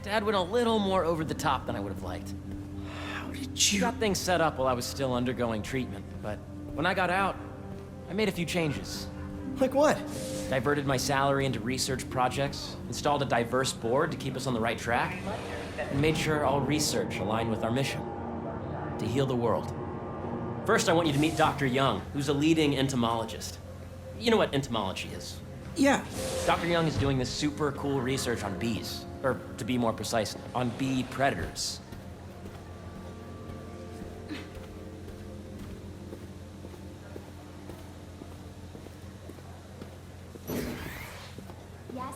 Dad went a little more over the top than I would have liked. How did He you... got things set up while I was still undergoing treatment, but when I got out, I made a few changes. Like what? Diverted my salary into research projects, installed a diverse board to keep us on the right track, and made sure all research aligned with our mission, to heal the world. First, I want you to meet Dr. Young, who's a leading entomologist. You know what entomology is? Yeah. Dr. Young is doing this super cool research on bees, or to be more precise, on bee predators.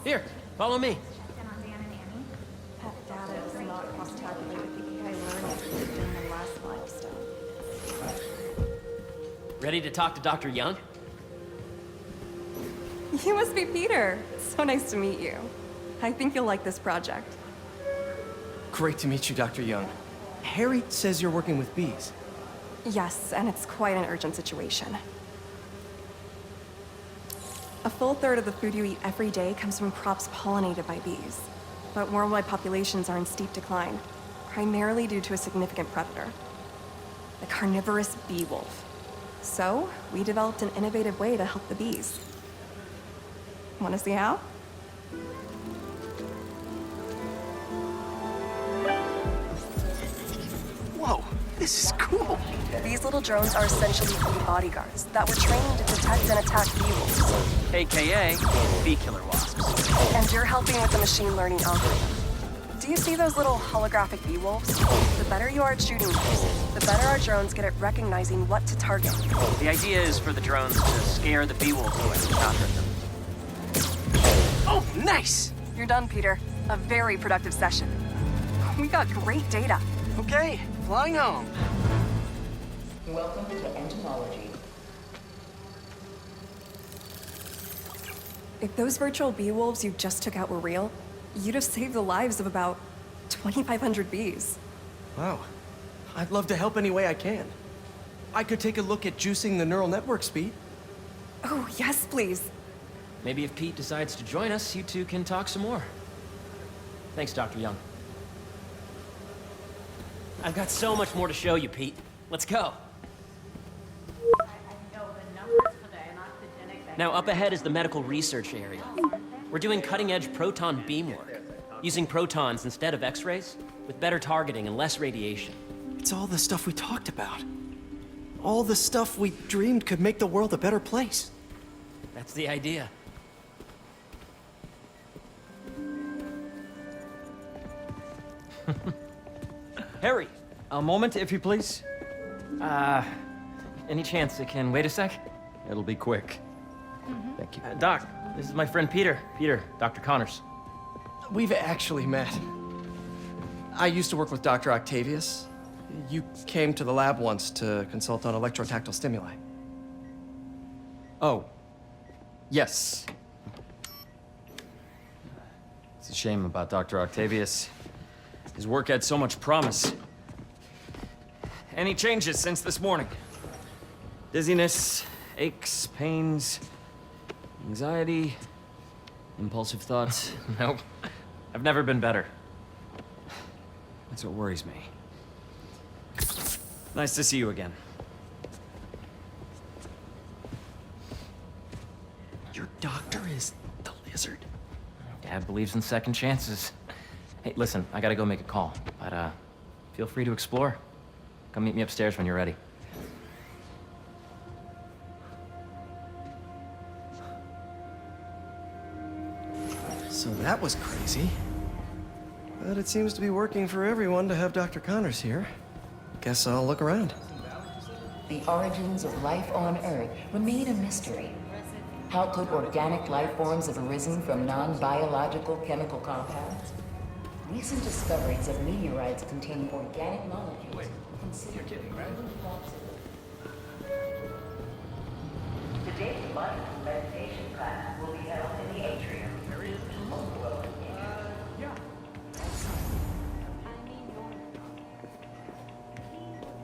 Here, follow me. Pet data does not cross-tabulate with the AI learning in the last milestone. Ready to talk to Dr. Young? You must be Peter. So nice to meet you. I think you'll like this project. Great to meet you, Dr. Young. Harry says you're working with bees. Yes, and it's quite an urgent situation. A full third of the food you eat every day comes from crops pollinated by bees. But worldwide populations are in steep decline, primarily due to a significant predator, the carnivorous bee wolf. So, we developed an innovative way to help the bees. Want to see how? Whoa, this is cool. These little drones are essentially bee bodyguards that were trained to detect and attack bee wolves. AKA bee killer wasps. And you're helping with the machine learning algorithm. Do you see those little holographic bee wolves? The better you are at shooting those, the better our drones get at recognizing what to target. The idea is for the drones to scare the bee wolves away, not hurt them. Oh, nice! You're done, Peter. A very productive session. We got great data. Okay, flying home. Welcome to entomology. If those virtual bee wolves you just took out were real, you'd have saved the lives of about 2,500 bees. Wow. I'd love to help any way I can. I could take a look at juicing the neural network speed. Oh, yes, please. Maybe if Pete decides to join us, you two can talk some more. Thanks, Dr. Young. I've got so much more to show you, Pete. Let's go. Now, up ahead is the medical research area. We're doing cutting-edge proton beam work, using protons instead of X-rays, with better targeting and less radiation. It's all the stuff we talked about. All the stuff we dreamed could make the world a better place. That's the idea. Harry, A moment, if you please. any chance it can wait a sec? It'll be quick. Thank you. Doc, this is my friend Peter. Peter, Dr. Connors. We've actually met. I used to work with Dr. Octavius. You came to the lab once to consult on electrotactile stimuli. Oh. Yes. It's a shame about Dr. Octavius. His work had so much promise. Any changes since this morning? Dizziness, aches, pains, anxiety, impulsive thoughts. Nope. I've never been better. That's what worries me. Nice to see you again. Your doctor is the lizard. Dad believes in second chances. Hey, listen, I gotta go make a call, but feel free to explore. Come meet me upstairs when you're ready. So that was crazy. But it seems to be working for everyone to have Dr. Connors here. Guess I'll look around. The origins of life on Earth remain a mystery. How could organic life forms have arisen from non-biological chemical compounds? Recent discoveries of meteorites containing organic molecules considered to be possible. Today's mindful meditation class will be held in the atrium.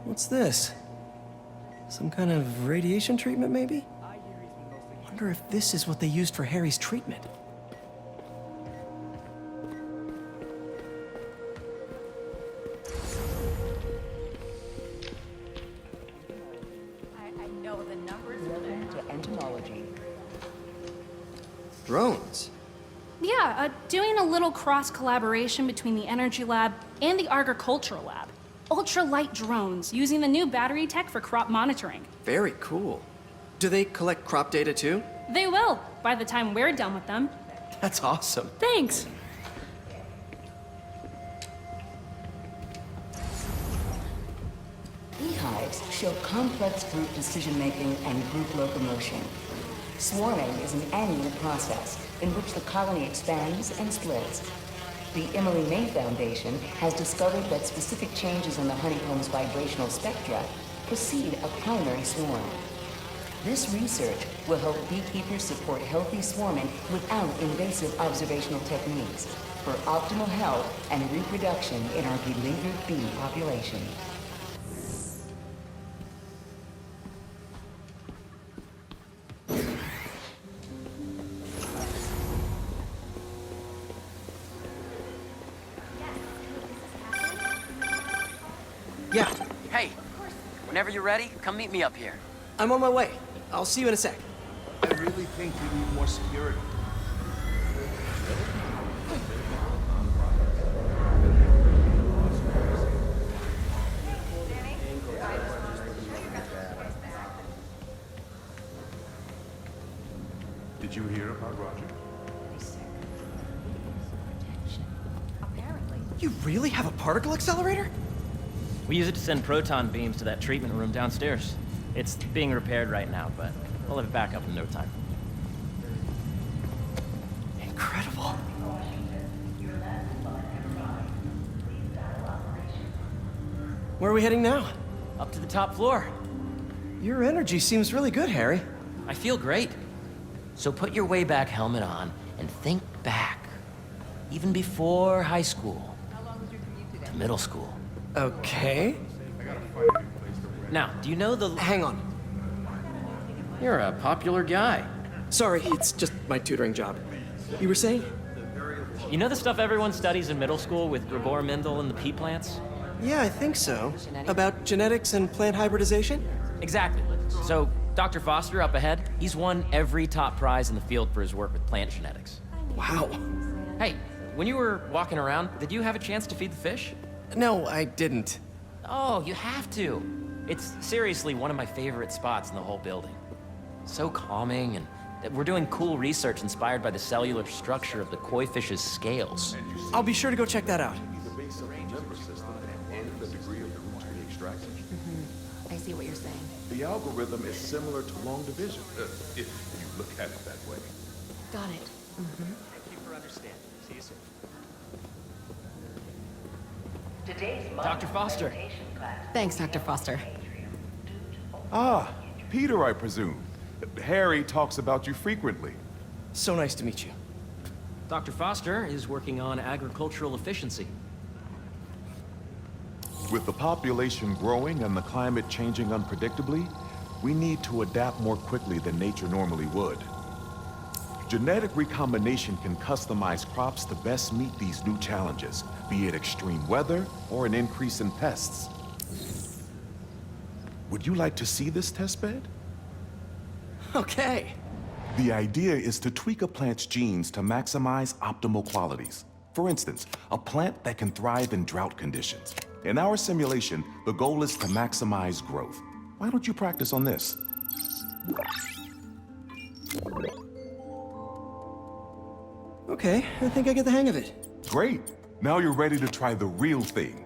What's this? Some kind of radiation treatment, maybe? Wonder if this is what they used for Harry's treatment. little cross-collaboration between the Energy Lab and the Agricultural Lab. Ultralight drones using the new battery tech for crop monitoring. Very cool. Do they collect crop data too? They will, by the time we're done with them. That's awesome. Thanks. Beehives show complex group decision-making and group locomotion. Swarming is an annual process in which the colony expands and splits. The Emily May Foundation has discovered that specific changes in the honeycomb's vibrational spectra precede a primary swarm. This research will help beekeepers support healthy swarming without invasive observational techniques for optimal health and reproduction in our beleaguered bee population. Yeah, Hey, whenever you're ready, come meet me up here. I'm on my way. I'll see you in a sec. I really think we need more security. Did you hear about Roger? You really have a particle accelerator? We use it to send proton beams to that treatment room downstairs. It's being repaired right now, but we'll have it back up in no time. Incredible. Where are we heading now? Up to the top floor. Your energy seems really good, Harry. I feel great. So put your way back helmet on and think back. Even before high school. To middle school. Okay. Now, do you know the... Hang on. You're a popular guy. Sorry, it's just my tutoring job. You were saying? You know the stuff everyone studies in middle school with Gregor Mendel and the pea plants? Yeah, I think so. About genetics and plant hybridization? Exactly. So, Dr. Foster up ahead, he's won every top prize in the field for his work with plant genetics. Wow. Hey, when you were walking around, did you have a chance to feed the fish? No, I didn't. Oh, you have to. It's seriously one of my favorite spots in the whole building. So calming, and we're doing cool research inspired by the cellular structure of the koi fish's scales. I'll be sure to go check that out. I see what you're saying. The algorithm is similar to long division, if you look at it that way. Got it. Thank you for understanding. See you soon. Dr. Foster. Thanks, Dr. Foster. Ah, Peter, I presume. Harry talks about you frequently. So nice to meet you. Dr. Foster is working on agricultural efficiency. With the population growing and the climate changing unpredictably, we need to adapt more quickly than nature normally would. Genetic recombination can customize crops to best meet these new challenges, be it extreme weather or an increase in pests. Would you like to see this testbed? Okay. The idea is to tweak a plant's genes to maximize optimal qualities. For instance, a plant that can thrive in drought conditions. In our simulation, the goal is to maximize growth. Why don't you practice on this? Okay, I think I get the hang of it. Great. Now you're ready to try the real thing.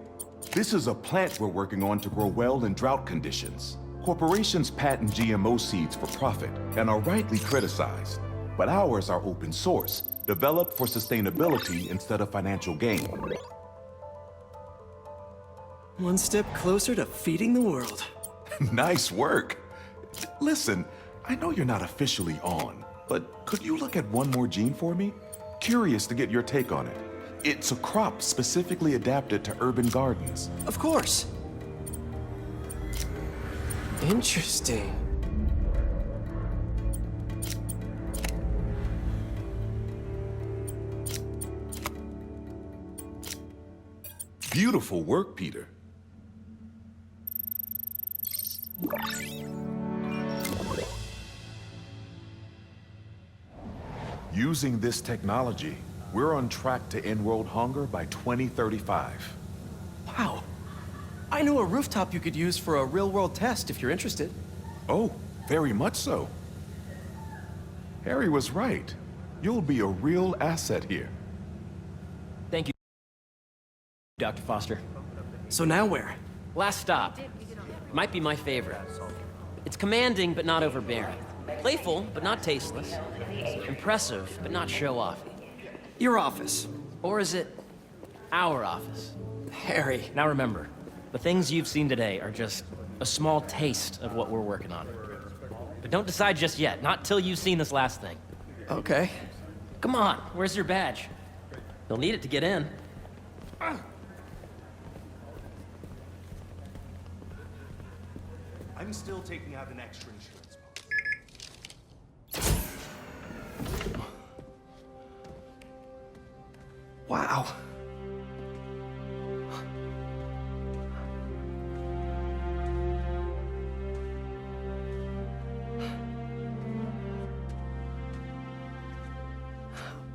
This is a plant we're working on to grow well in drought conditions. Corporations patent GMO seeds for profit and are rightly criticized. But ours are open source, developed for sustainability instead of financial gain. One step closer to feeding the world. Nice work. Listen, I know you're not officially on, but could you look at one more gene for me? Curious to get your take on it. It's a crop specifically adapted to urban gardens. Of course. Interesting. Beautiful work, Peter. Using this technology, We're on track to end world hunger by 2035. Wow. I know a rooftop you could use for a real-world test if you're interested. Oh, very much so. Harry was right. You'll be a real asset here. Thank you, Dr. Foster. So now where? Last stop. Might be my favorite. It's commanding, but not overbearing. Playful, but not tasteless. Impressive, but not show-offy. Your office. Or is it our office? Harry. Now remember, the things you've seen today are just a small taste of what we're working on. But don't decide just yet, not till you've seen this last thing. Okay. Come on, where's your badge? You'll need it to get in. I'm still taking out an extra insurance policy. Wow.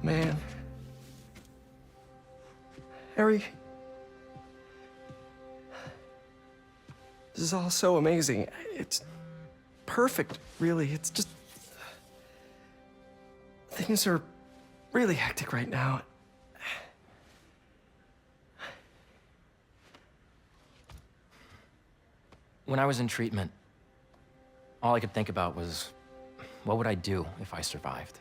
Man. Harry. This is all so amazing. It's perfect, really. It's just... Things are really hectic right now. When I was in treatment, all I could think about was, what would I do if I survived?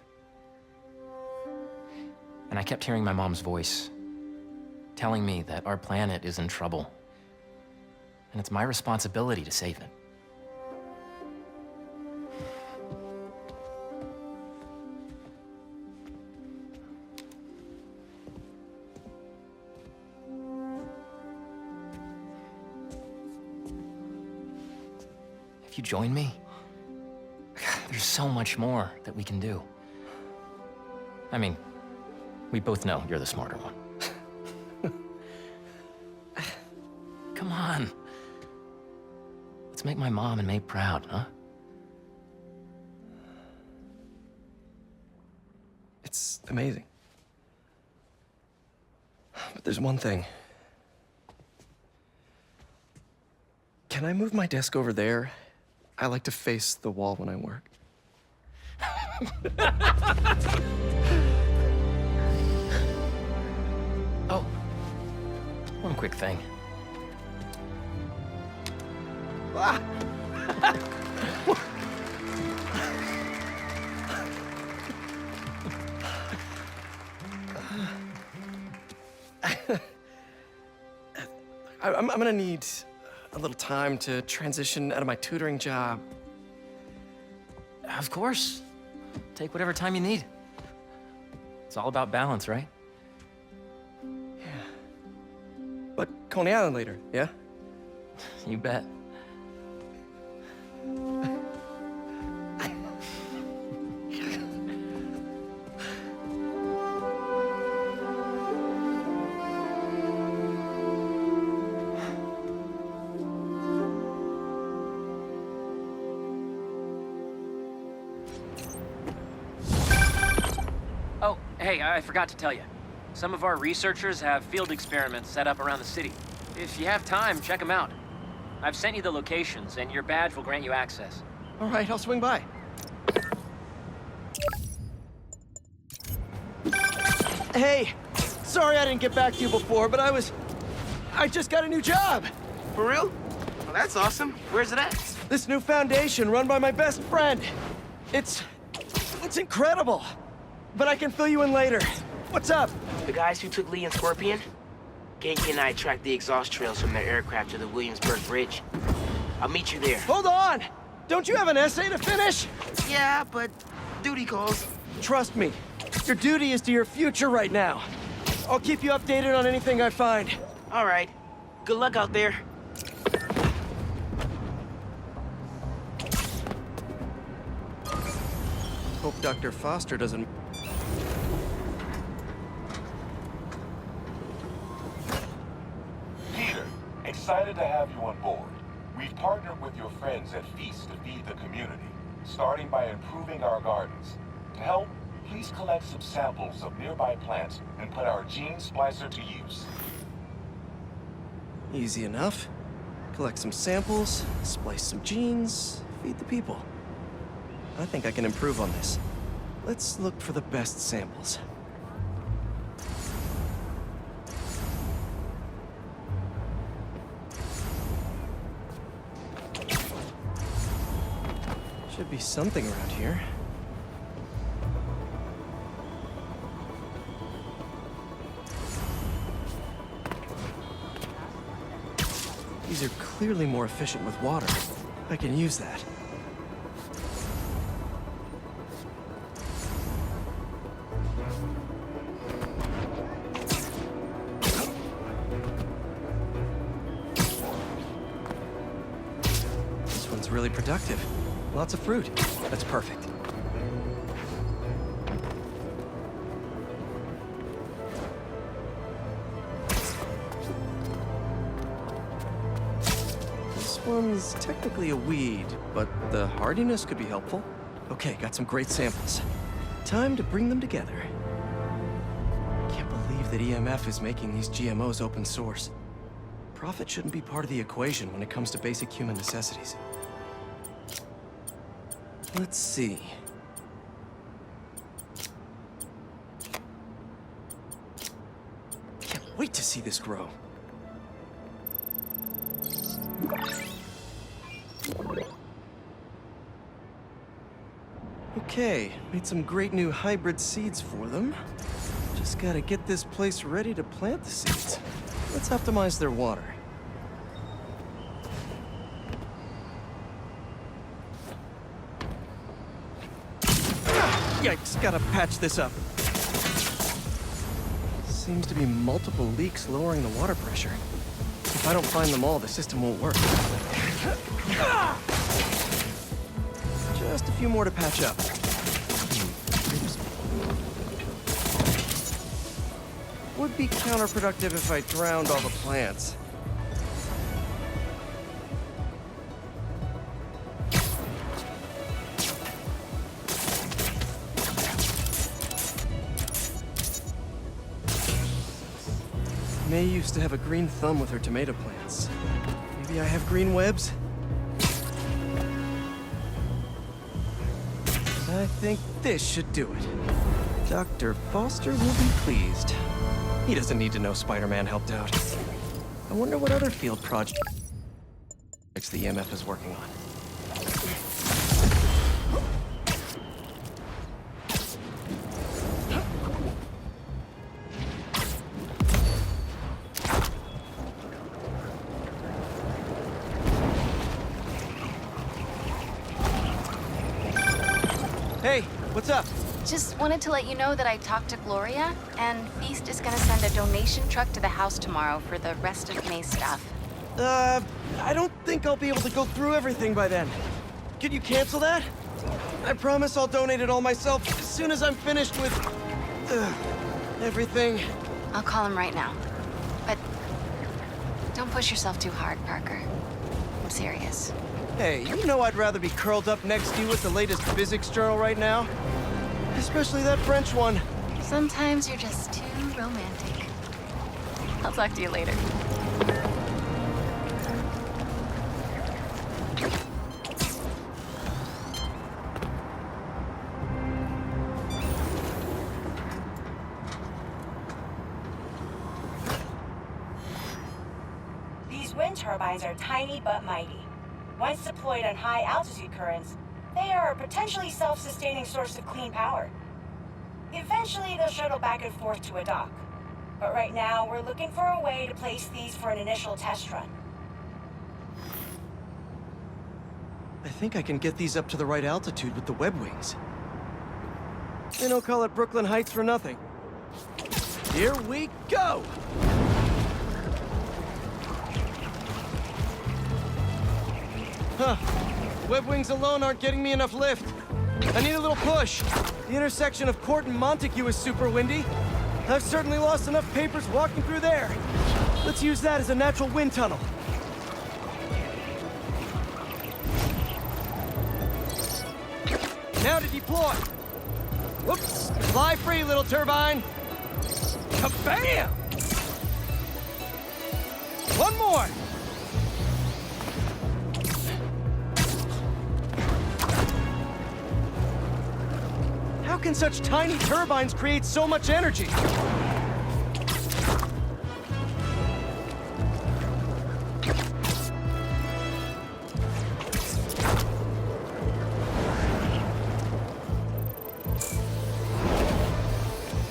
And I kept hearing my mom's voice, telling me that our planet is in trouble, and it's my responsibility to save it. If you join me, there's so much more that we can do. I mean, we both know you're the smarter one. Come on. Let's make my mom and May proud, huh? It's amazing. But there's one thing. Can I move my desk over there? I like to face the wall when I work. Oh, one quick thing. Ah! I'm gonna need a little time to transition out of my tutoring job. Of course. Take whatever time you need. It's all about balance, right? Yeah. But Coney Island later, yeah? You bet. Oh, hey, I forgot to tell you. Some of our researchers have field experiments set up around the city. If you have time, check them out. I've sent you the locations, and your badge will grant you access. All right, I'll swing by. Hey, sorry I didn't get back to you before, but I just got a new job. For real? Well, that's awesome. Where's it at? This new foundation run by my best friend. It's incredible. But I can fill you in later. What's up? The guys who took Lee and Scorpion? Genki and I tracked the exhaust trails from their aircraft to the Williamsburg Bridge. I'll meet you there. Hold on! Don't you have an essay to finish? Yeah, but duty calls. Trust me, your duty is to your future right now. I'll keep you updated on anything I find. All right. Good luck out there. Hope Dr. Foster doesn't... Peter, excited to have you on board. We've partnered with your friends at Feast to feed the community, starting by improving our gardens. To help, please collect some samples of nearby plants and put our gene splicer to use. Easy enough. Collect some samples, splice some genes, feed the people. I think I can improve on this. Let's look for the best samples. Should be something around here. These are clearly more efficient with water. I can use that. This one's really productive. Lots of fruit. That's perfect. This one's technically a weed, but the hardiness could be helpful. Okay, got some great samples. Time to bring them together. Can't believe that EMF is making these GMOs open source. Profit shouldn't be part of the equation when it comes to basic human necessities. Let's see. Can't wait to see this grow. Okay, made some great new hybrid seeds for them. Just gotta get this place ready to plant the seeds. Let's optimize their water. Yikes, gotta patch this up. Seems to be multiple leaks lowering the water pressure. If I don't find them all, the system won't work. Just a few more to patch up. Oops. Would be counterproductive if I drowned all the plants. May used to have a green thumb with her tomato plants. Maybe I have green webs? I think this should do it. Dr. Foster will be pleased. He doesn't need to know Spider-Man helped out. I wonder what other field projects the EMF is working on. Hey, what's up? Just wanted to let you know that I talked to Gloria, and Feast is gonna send a donation truck to the house tomorrow for the rest of May's stuff. I don't think I'll be able to go through everything by then. Could you cancel that? I promise I'll donate it all myself as soon as I'm finished with... everything. I'll call him right now. But don't push yourself too hard, Parker. I'm serious. Hey, you know I'd rather be curled up next to you with the latest physics journal right now. Especially that French one. Sometimes you're just too romantic. I'll talk to you later. These wind turbines are tiny but mighty. Once deployed on high altitude currents, they are a potentially self-sustaining source of clean power. Eventually, they'll shuttle back and forth to a dock. But right now, we're looking for a way to place these for an initial test run. I think I can get these up to the right altitude with the web wings. They don't call it Brooklyn Heights for nothing. Here we go! Huh. Web wings alone aren't getting me enough lift. I need a little push. The intersection of Court and Montague is super windy. I've certainly lost enough papers walking through there. Let's use that as a natural wind tunnel. Now to deploy. Whoops! Fly free, little turbine! Kabam! One more! How can such tiny turbines create so much energy?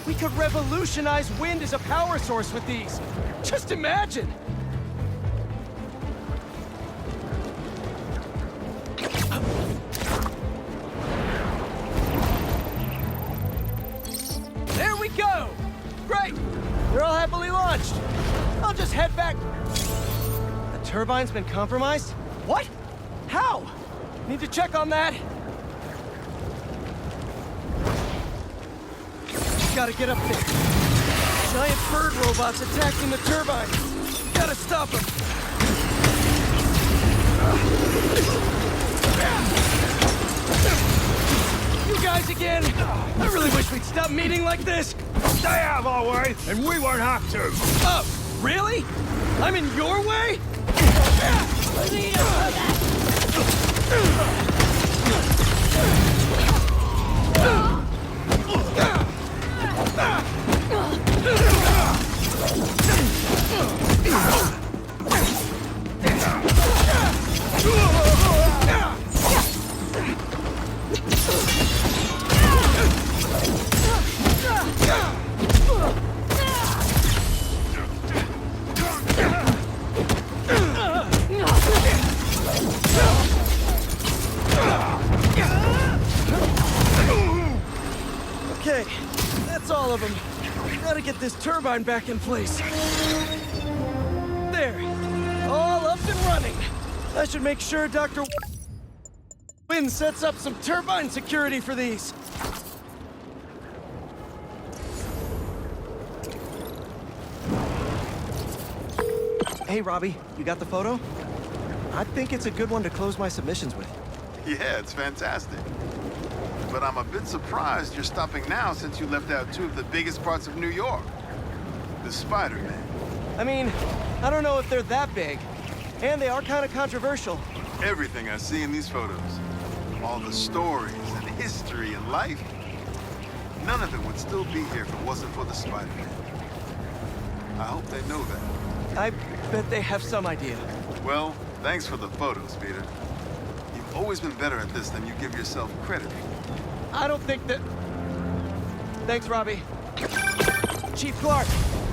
We could revolutionize wind as a power source with these. Just imagine! There we go! Great! They're all happily launched. I'll just head back. The turbine's been compromised? What? How? Need to check on that. Gotta get up there. Giant bird robots attacking the turbine. Gotta stop them. You guys again? I really wish we'd stop meeting like this. Stay out of our way, and we won't have to. Oh, really? I'm in your way? Okay, that's all of them. Gotta get this turbine back in place. There, all up and running. I should make sure Dr. Wynn sets up some turbine security for these. Hey, Robbie, you got the photo? I think it's a good one to close my submissions with. Yeah, it's fantastic. But I'm a bit surprised you're stopping now since you left out two of the biggest parts of New York. The Spider-Man. I mean, I don't know if they're that big. And they are kind of controversial. Everything I see in these photos. All the stories and history and life. None of it would still be here if it wasn't for the Spider-Man. I hope they know that. I bet they have some idea. Well, thanks for the photos, Peter. You've always been better at this than you give yourself credit for. I don't think that... Thanks, Robbie. Chief Clark,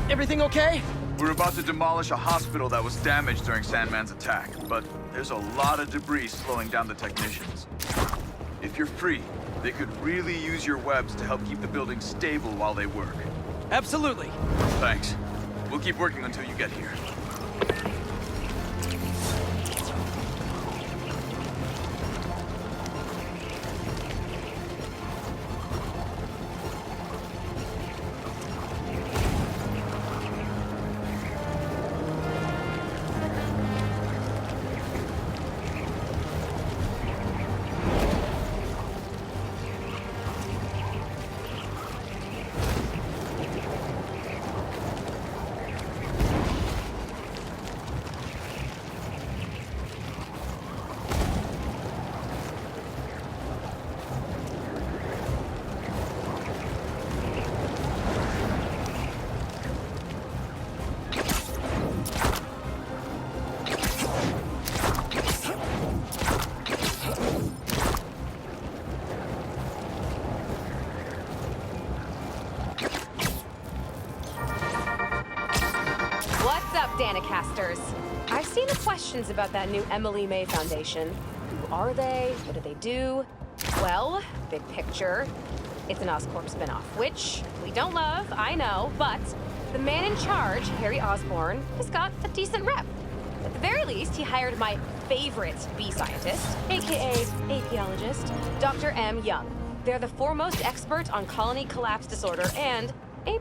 everything okay? We're about to demolish a hospital that was damaged during Sandman's attack, but there's a lot of debris slowing down the technicians. If you're free, they could really use your webs to help keep the building stable while they work. Absolutely. Thanks. We'll keep working until you get here. Danicasters. I've seen the questions about that new Emily May Foundation. Who are they? What do they do? Well, big picture, it's an Oscorp spinoff, which we don't love, I know, but the man in charge, Harry Osborn, has got a decent rep. At the very least, he hired my favorite bee scientist, aka apiologist, Dr. M. Young. They're the foremost expert on colony collapse disorder and a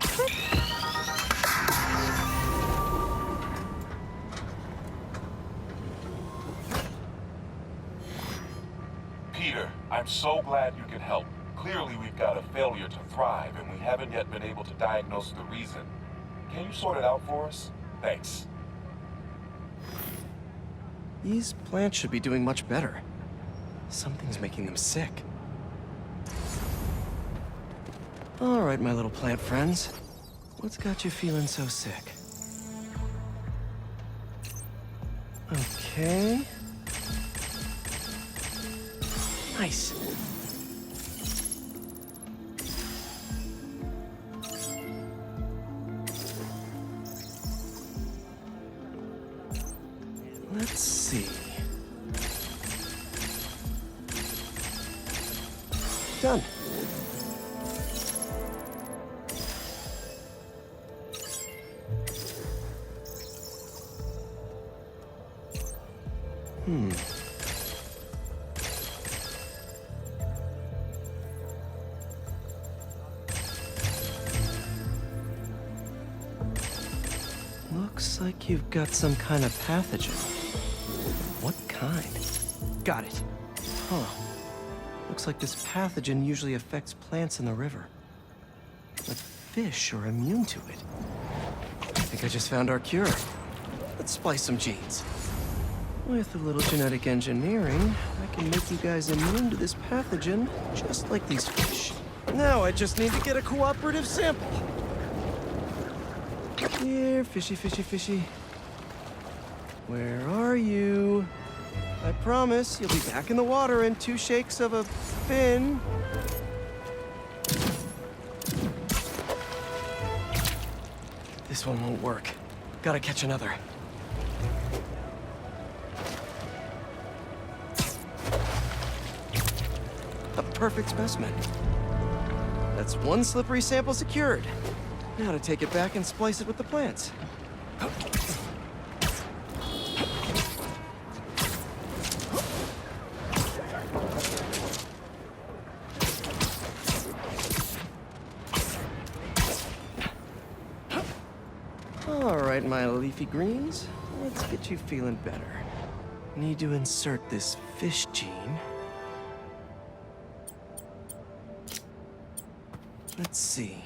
Peter, I'm so glad you can help. Clearly, we've got a failure to thrive, and we haven't yet been able to diagnose the reason. Can you sort it out for us? Thanks. These plants should be doing much better. Something's making them sick. All right, my little plant friends. What's got you feeling so sick? Okay. Nice. Let's see. Done. Looks like you've got some kind of pathogen. What kind? Got it. Huh. Looks like this pathogen usually affects plants in the river. But fish are immune to it. I think I just found our cure. Let's splice some genes. With a little genetic engineering, I can make you guys immune to this pathogen, just like these fish. Now I just need to get a cooperative sample. Here, fishy, fishy, fishy. Where are you? I promise you'll be back in the water in 2 shakes of a fin. This one won't work. Gotta catch another. A perfect specimen. That's 1 slippery sample secured. Now to take it back and splice it with the plants. All right, my leafy greens. Let's get you feeling better. Need to insert this fish gene. Let's see.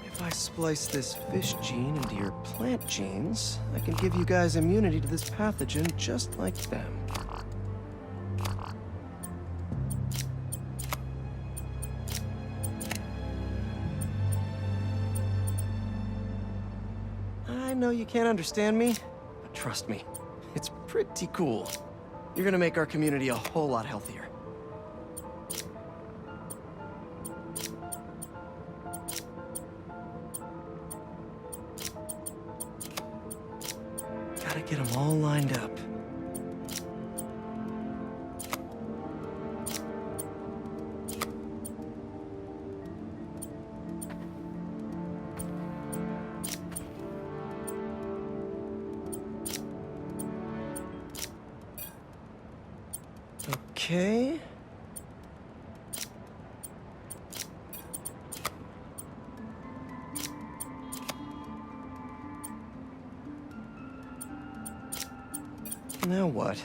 If I splice this fish gene into your plant genes, I can give you guys immunity to this pathogen just like them. I know you can't understand me, but trust me, it's pretty cool. You're gonna make our community a whole lot healthier. Gotta get them all lined up. Okay. Now what?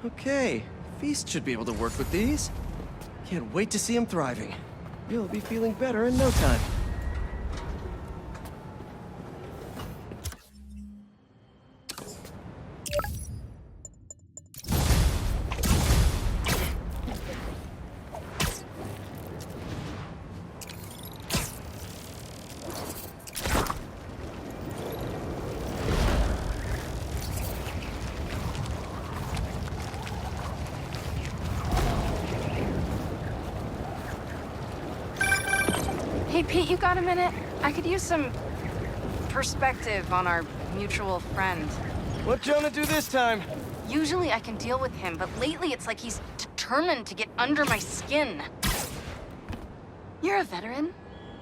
Okay, Feast should be able to work with these. Can't wait to see him thriving. You'll be feeling better in no time. Hey, Pete, you got a minute? I could use some perspective on our mutual friend. What'd Jonah do this time? Usually I can deal with him, but lately it's like he's determined to get under my skin. You're a veteran.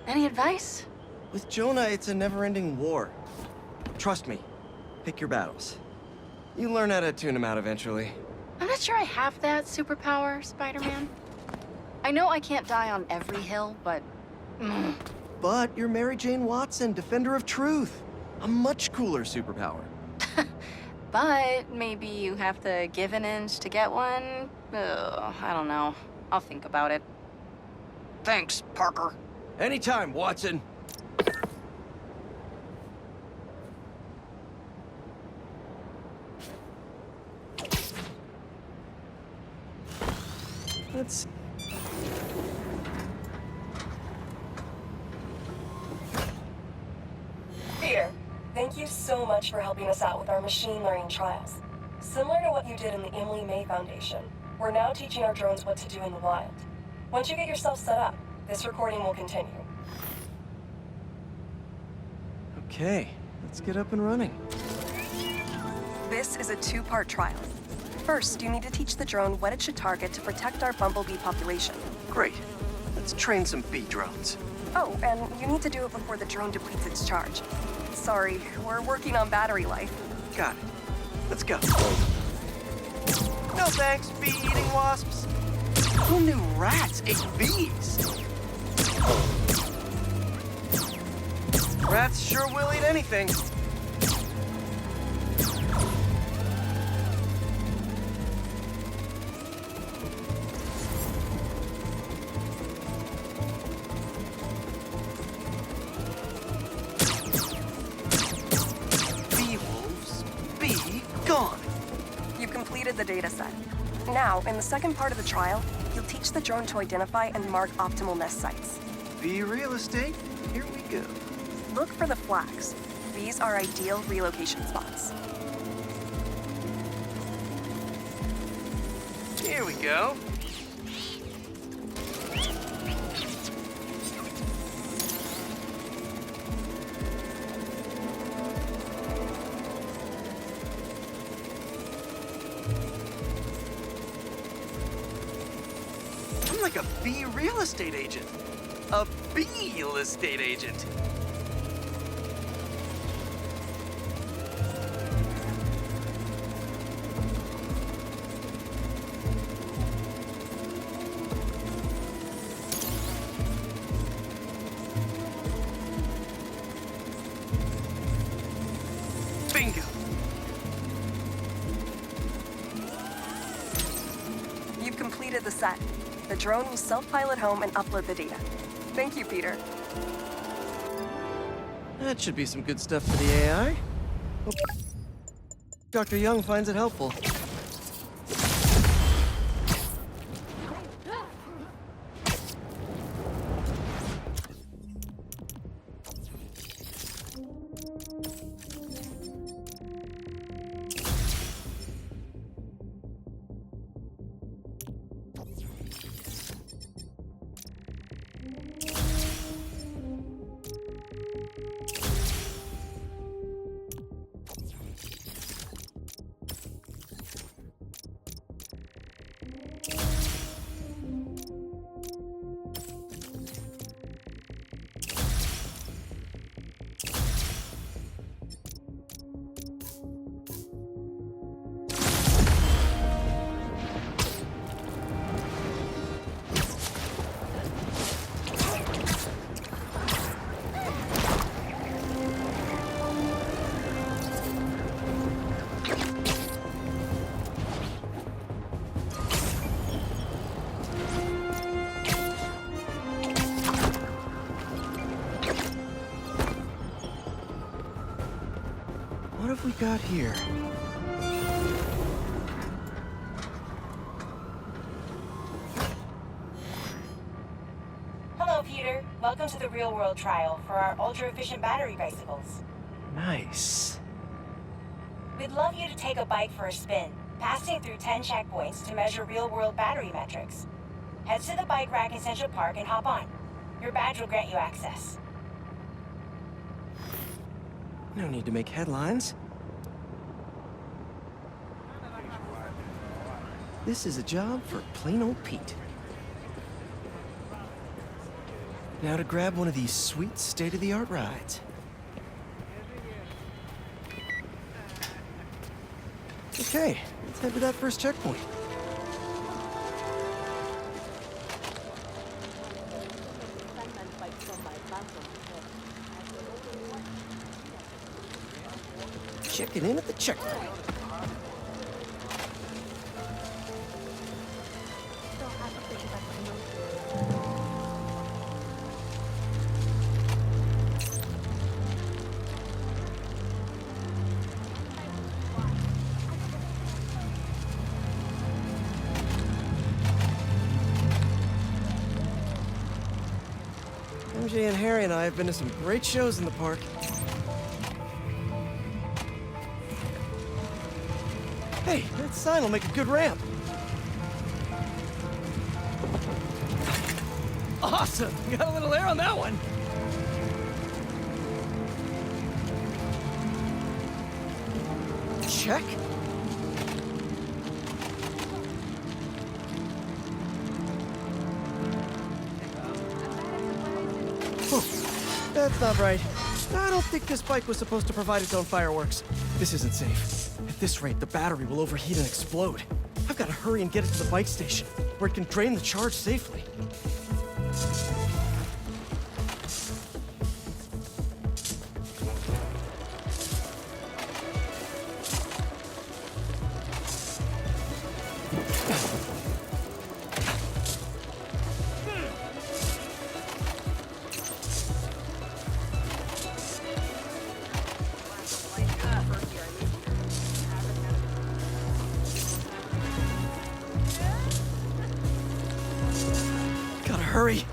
Any advice? With Jonah, it's a never-ending war. Trust me, pick your battles. You learn how to tune them out eventually. I'm not sure I have that superpower, Spider-Man. I know I can't die on every hill, but... But you're Mary Jane Watson, Defender of Truth. A much cooler superpower. But maybe you have to give an inch to get one? Ugh, I don't know. I'll think about it. Thanks, Parker. Anytime, Watson. Let's... Peter, thank you so much for helping us out with our machine learning trials. Similar to what you did in the Emily May Foundation, we're now teaching our drones what to do in the wild. Once you get yourself set up, this recording will continue. Okay, let's get up and running. This is a two-part trial. First, you need to teach the drone what it should target to protect our bumblebee population. Great. Let's train some bee drones. Oh, and you need to do it before the drone depletes its charge. Sorry, we're working on battery life. Got it. Let's go. No thanks, bee-eating wasps. Who knew rats ate bees? Rats sure will eat anything. The data set. Now, in the second part of the trial, you'll teach the drone to identify and mark optimal nest sites. Bee real estate, here we go. Look for the flags. These are ideal relocation spots. Here we go. Like a bee real estate agent. A bee real estate agent. Bingo. You've completed the set. The drone will self-pilot home and upload the data. Thank you, Peter. That should be some good stuff for the AI. Hope Dr. Young finds it helpful. What have we got here? Hello, Peter. Welcome to the real-world trial for our ultra-efficient battery bicycles. Nice. We'd love you to take a bike for a spin, passing through 10 checkpoints to measure real-world battery metrics. Head to the bike rack in Central Park and hop on. Your badge will grant you access. No need to make headlines. This is a job for plain old Pete. Now to grab one of these sweet state-of-the-art rides. Okay, let's head to that first checkpoint. Checking in at the checkpoint. MJ and Harry and I have been to some great shows in the park. Hey, that sign will make a good ramp. Awesome! You got a little air on that one. Check. That's not right. I don't think this bike was supposed to provide its own fireworks. This isn't safe. At this rate, the battery will overheat and explode. I've got to hurry and get it to the bike station, where it can drain the charge safely. Hurry!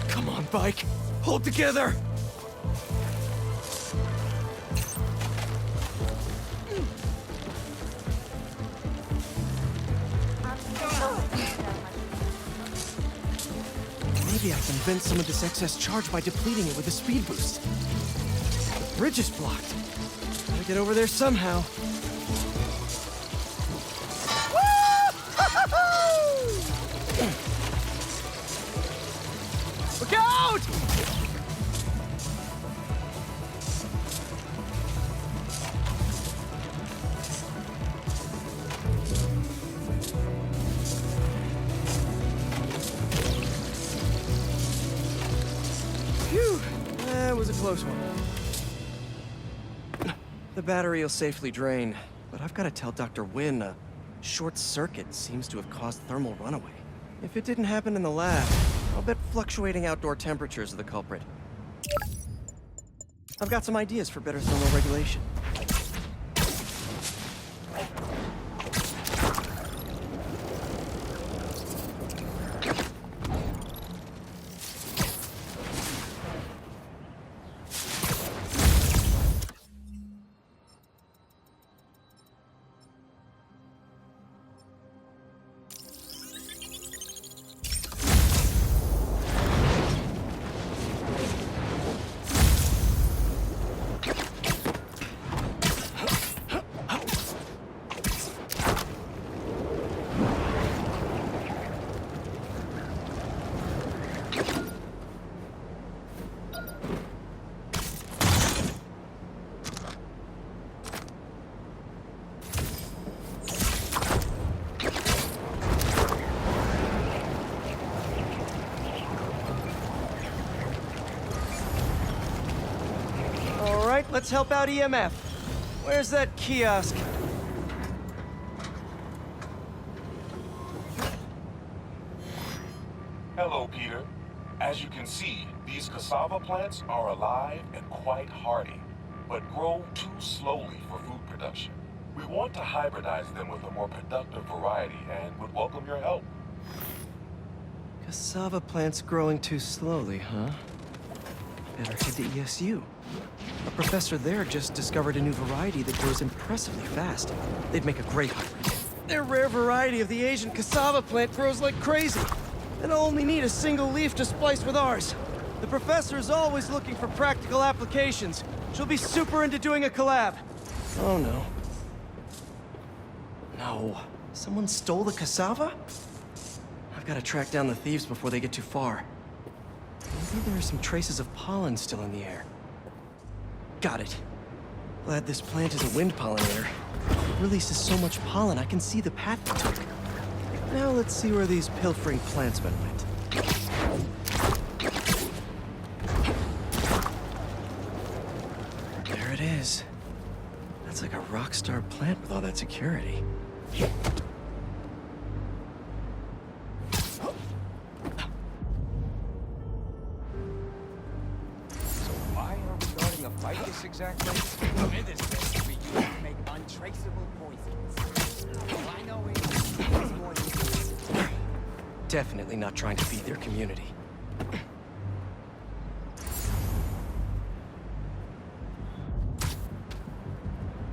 Come on, bike! Hold together! Maybe I can vent some of this excess charge by depleting it with a speed boost. The bridge is blocked. Gotta get over there somehow. Look out! Phew, that was a close one. The battery will safely drain, but I've got to tell Dr. Wynn a short circuit seems to have caused thermal runaway. If it didn't happen in the lab, I'll bet fluctuating outdoor temperatures are the culprit. I've got some ideas for better thermal regulation. Let's help out EMF. Where's that kiosk? Hello, Peter. As you can see, these cassava plants are alive and quite hardy, but grow too slowly for food production. We want to hybridize them with a more productive variety and would welcome your help. Cassava plants growing too slowly, huh? Better head to ESU. A professor there just discovered a new variety that grows impressively fast. They'd make a great hybrid. Their rare variety of the Asian cassava plant grows like crazy, and I'll only need a single leaf to splice with ours. The professor is always looking for practical applications. She'll be super into doing a collab. Oh no. No. Someone stole the cassava? I've got to track down the thieves before they get too far. Maybe there are some traces of pollen still in the air. Got it. Glad this plant is a wind pollinator. It releases so much pollen, I can see the path it took. Now let's see where these pilfering plantsmen went. There it is. That's like a rock star plant with all that security. Why are we starting a fight this exact place? In this place, we used to make untraceable poisons. All I know is it's more than this. Definitely not trying to feed their community.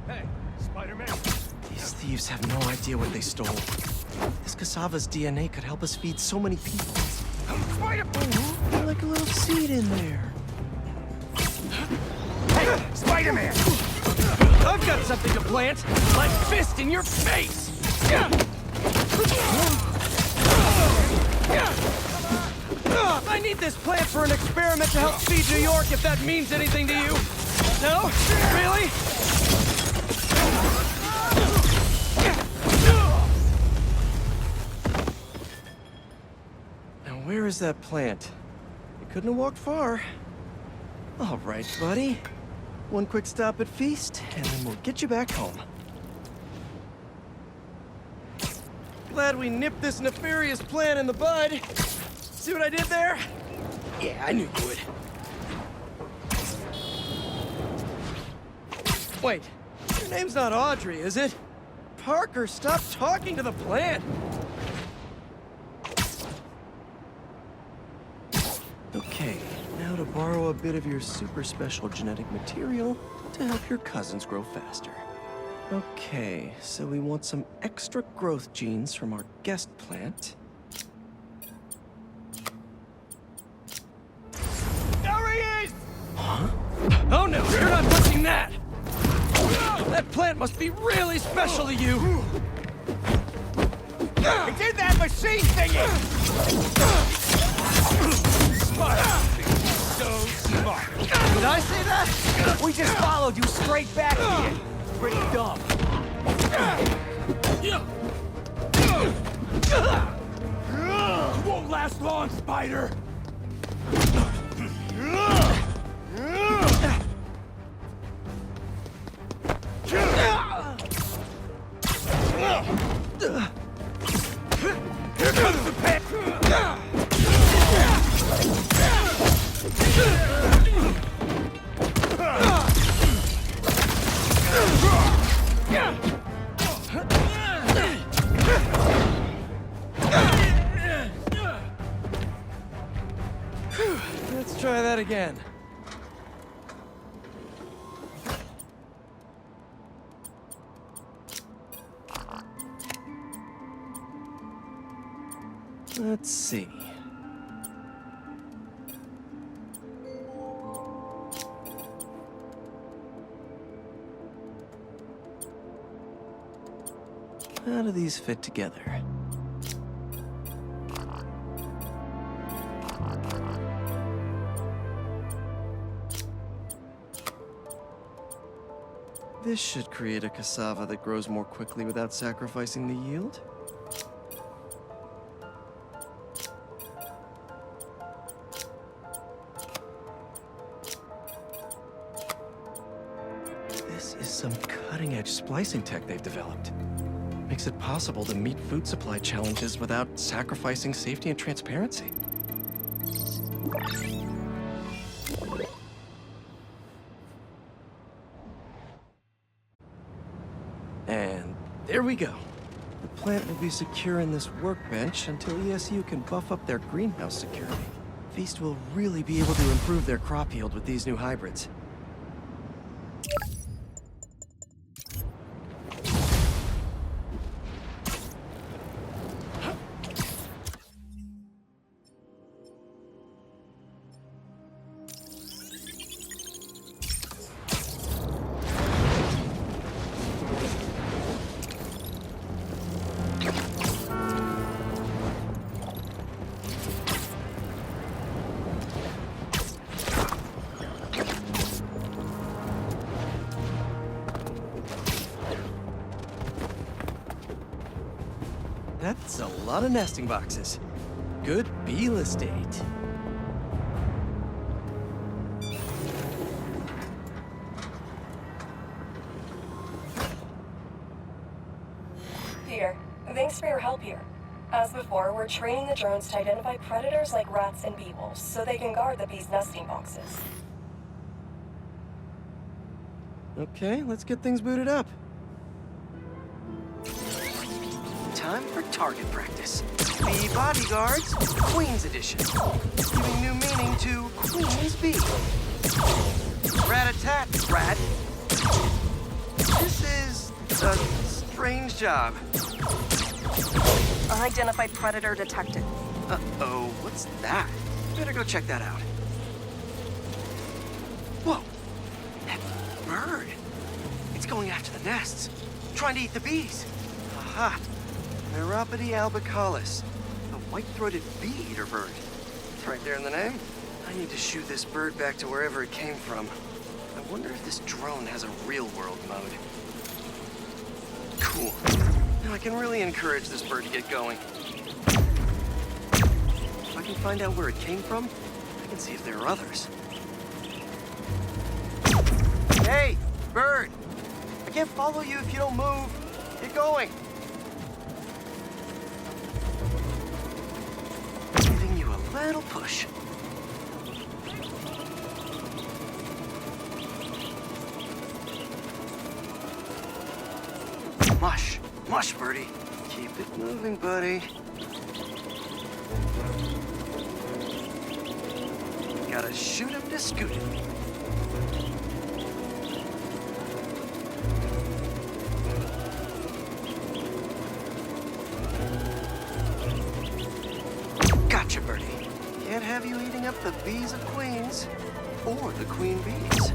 Hey, Spider-Man. These thieves have no idea what they stole. This cassava's DNA could help us feed so many people. Oh, like a little seed in there. Hey, Spider-Man! I've got something to plant! My fist in your face! I need this plant for an experiment to help feed New York, if that means anything to you. No? Really? Now where is that plant? You couldn't have walked far. All right, buddy. One quick stop at Feast, and then we'll get you back home. Glad we nipped this nefarious plan in the bud. See what I did there? Yeah, I knew you would. Wait, your name's not Audrey, is it? Parker, stop talking to the plant! Okay, now to borrow a bit of your super special genetic material to help your cousins grow faster. Okay, so we want some extra growth genes from our guest plant. There he is! Huh? Oh no, you're not touching that! That plant must be really special to you! It's in that machine thingy! Smart! So smart! Did I say that? We just followed you straight back here! Pretty dumb. You won't last long, Spider! Here comes the pet! Let's try that again. Let's see. How do these fit together? This should create a cassava that grows more quickly without sacrificing the yield. This is some cutting-edge splicing tech they've developed. Makes it possible to meet food supply challenges without sacrificing safety and transparency. And there we go. The plant will be secure in this workbench until ESU can buff up their greenhouse security. Feast will really be able to improve their crop yield with these new hybrids. That's a lot of nesting boxes. Good bee estate. Peter, thanks for your help here. As before, we're training the drones to identify predators like rats and bee wolves, so they can guard the bees' nesting boxes. Okay, let's get things booted up. Time for target practice. Bee Bodyguards, Queen's Edition. Giving new meaning to Queen's Bee. Rat-a-tat, rat. This is a strange job. Unidentified predator detected. Uh-oh, what's that? Better go check that out. Whoa! That bird! It's going after the nests, trying to eat the bees. Aha! Neuropody albicollis, the white-throated bee-eater bird. It's right there in the name. I need to shoo this bird back to wherever it came from. I wonder if this drone has a real-world mode. Cool. Now I can really encourage this bird to get going. If I can find out where it came from, I can see if there are others. Hey, bird! I can't follow you if you don't move. Get going. Giving you a little push. Mush. Mush, birdie. Keep it moving, buddy. Gotta shoot him to scoot him. Gotcha, birdie. Can't have you eating up the bees of queens, or the queen bees.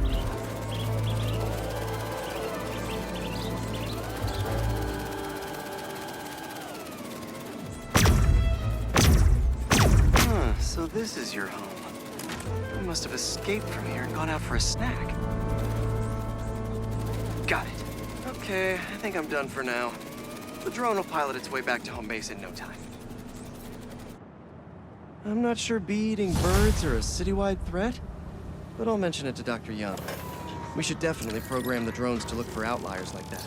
So this is your home. You must have escaped from here and gone out for a snack. Got it. Okay, I think I'm done for now. The drone will pilot its way back to home base in no time. I'm not sure bee-eating birds are a citywide threat, but I'll mention it to Dr. Young. We should definitely program the drones to look for outliers like that.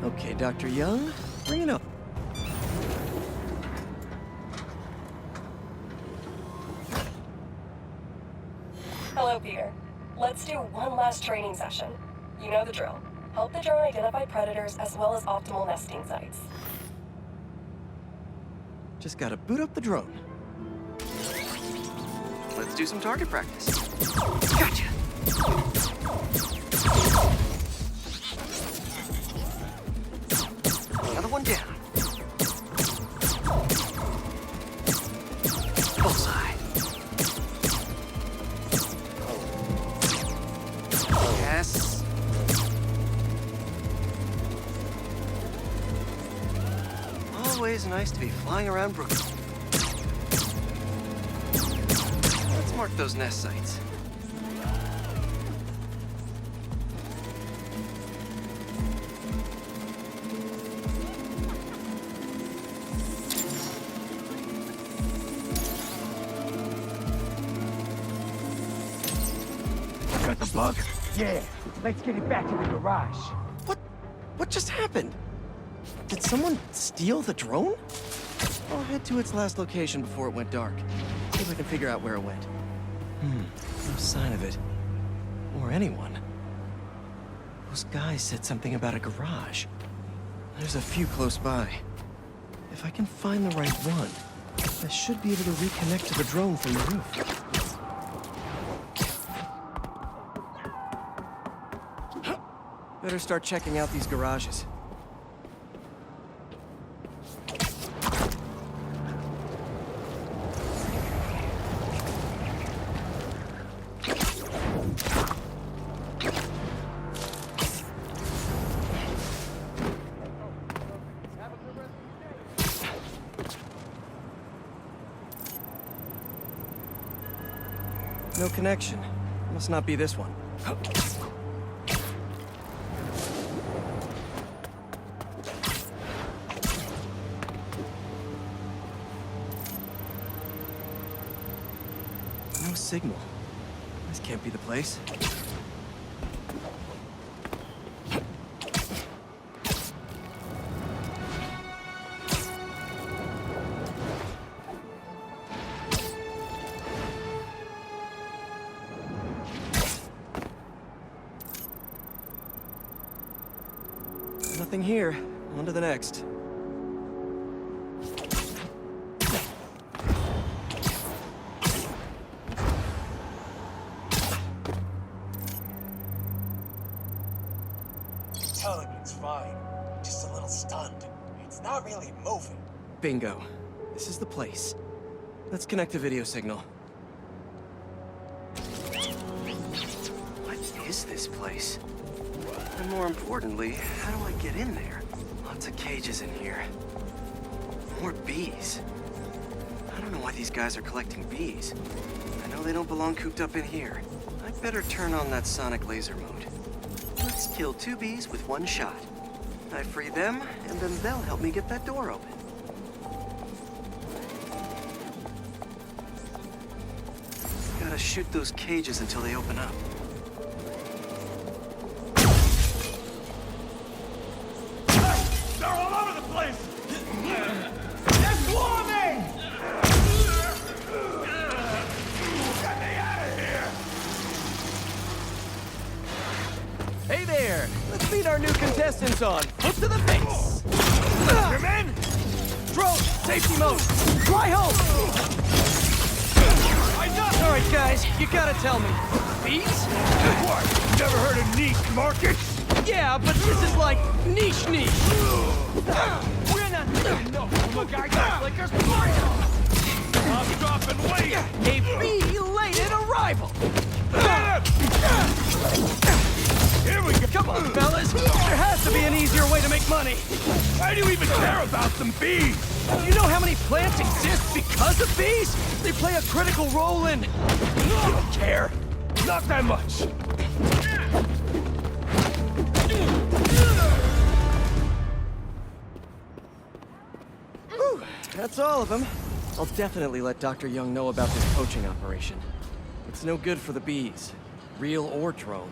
Okay, Dr. Young, bring it up. Hello, Peter. Let's do one last training session. You know the drill. Help the drone identify predators as well as optimal nesting sites. Just gotta boot up the drone. Let's do some target practice. Gotcha! Another one down. Bullseye. Yes. Always nice to be flying around Brooklyn. Let's mark those nest sites. bug? Yeah, let's get it back to the garage. What just happened? Did someone steal the drone? I'll head to its last location before it went dark. See if I can figure out where it went. No sign of it. Or anyone. Those guys said something about a garage. There's a few close by. If I can find the right one, I should be able to reconnect to the drone from the roof. Better start checking out these garages. No connection. Must not be this one. No signal. This can't be the place. Nothing here. On to the next. Tell him it's fine. Just a little stunned. It's not really moving. Bingo. This is the place. Let's connect the video signal. What is this place? And more importantly, how do I get in there? Lots of cages in here. More bees. I don't know why these guys are collecting bees. I know they don't belong cooped up in here. I'd better turn on that sonic laser mode. Let's kill 2 bees with 1 shot. I free them, and then they'll help me get that door open. Gotta shoot those cages until they open up. They're all over the place! They're swarming! Get me out of here! Hey there! Let's meet our new contestants on Foot to the Face! Your men? Drone, safety mode! Fly home! Alright guys, you gotta tell me. Bees? What? Never heard of niche markets? Yeah, but this is like niche. We're not getting enough from a guy like us. I'm dropping weight! A bee-lated arrival! Here we go! Come on, fellas! There has to be an easier way to make money! Why do you even care about some bees? You know how many plants exist because of bees? They play a critical role in... I don't care! Not that much! Whew, that's all of them. I'll definitely let Dr. Young know about this poaching operation. It's no good for the bees, real or drone.